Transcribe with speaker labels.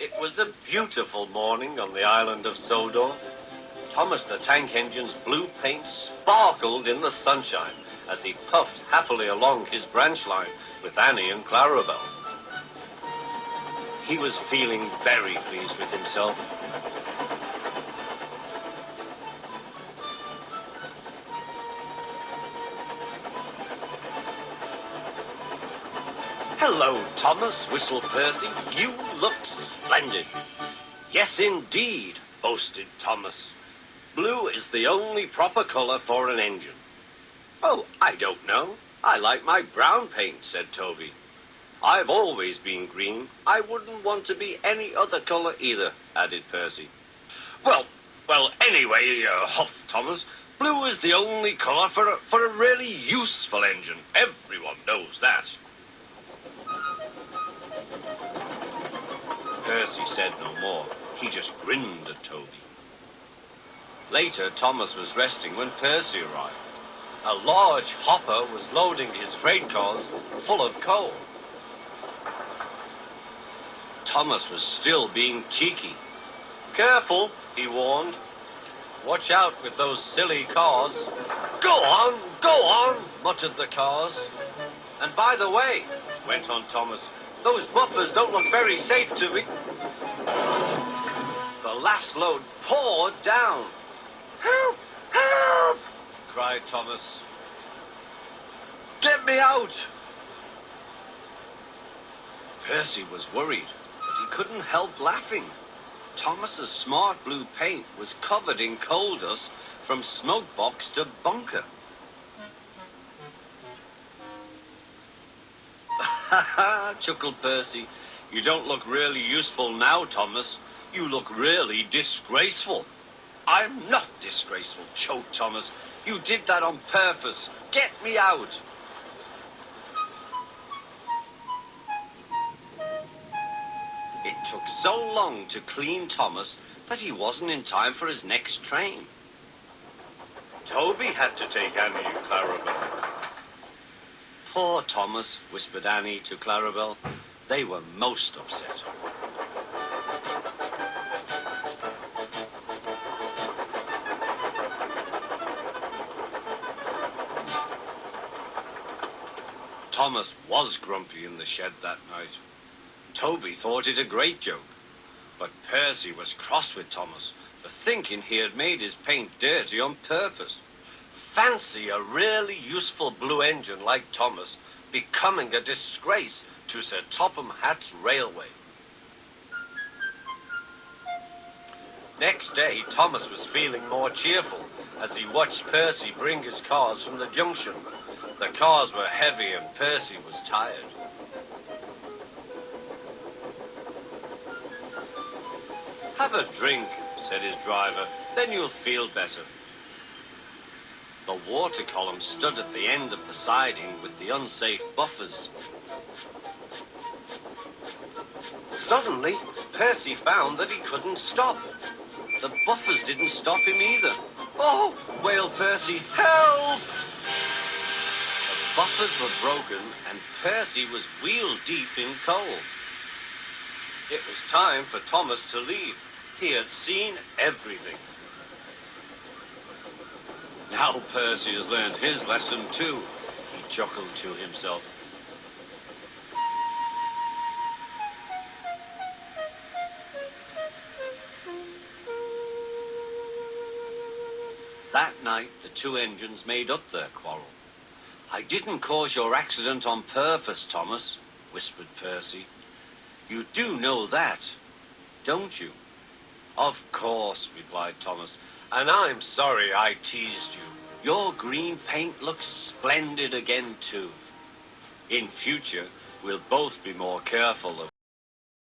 Speaker 1: It was a beautiful morning on the Island of Sodor. Thomas the Tank Engine's blue paint sparkled in the sunshine as he puffed happily along his branch line with Annie and Clarabel. He was feeling very pleased with himself. "Hello, Thomas," whistled Percy. "You look splendid." "Yes, indeed," boasted Thomas. "Blue is the only proper color for an engine." "Oh, I don't know. I like my brown paint," said Toby. "I've always been green. I wouldn't want to be any other color either," added Percy. Well, anyway, huffed Thomas, "blue is the only color for a really useful engine. Everyone knows that." Percy said no more. He just grinned at Toby. Later, Thomas was resting when Percy arrived. A large hopper was loading his freight cars full of coal. Thomas was still being cheeky. "Careful," he warned. "Watch out with those silly cars." Go on," muttered the cars. "And by the way," went on Thomas, "those buffers don't look very safe to me." The last load poured down. "Help! Help!" cried Thomas. "Get me out!" Percy was worried, but he couldn't help laughing. Thomas's smart blue paint was covered in coal dust from smokebox to bunker. "Ha ha," chuckled Percy. "You don't look really useful now, Thomas. You look really disgraceful." "I'm not disgraceful," choked Thomas. "You did that on purpose. Get me out." It took so long to clean Thomas that he wasn't in time for his next train. Toby had to take Annie and Clarabel. "Poor Thomas," whispered Annie to Clarabel. They were most upset. Thomas was grumpy in the shed that night. Toby thought it a great joke, but Percy was cross with Thomas for thinking he had made his paint dirty on purpose. Fancy a really useful blue engine like Thomas becoming a disgrace to Sir Topham Hatt's railway. Next day, Thomas was feeling more cheerful as he watched Percy bring his cars from the junction. The cars were heavy and Percy was tired. "Have a drink," said his driver, "then you'll feel better." The water column stood at the end of the siding with the unsafe buffers. Suddenly, Percy found that he couldn't stop. The buffers didn't stop him either. "Oh!" wailed Percy. "Help!" The buffers were broken and Percy was wheel deep in coal. It was time for Thomas to leave. He had seen everything. "Now Percy has learned his lesson too," he chuckled to himself. That night, the two engines made up their quarrel. "I didn't cause your accident on purpose, Thomas," whispered Percy. "You do know that, don't you?" "Of course," replied Thomas, "and I'm sorry I teased you. Your green paint looks splendid again, too. In future, we'll both be more careful of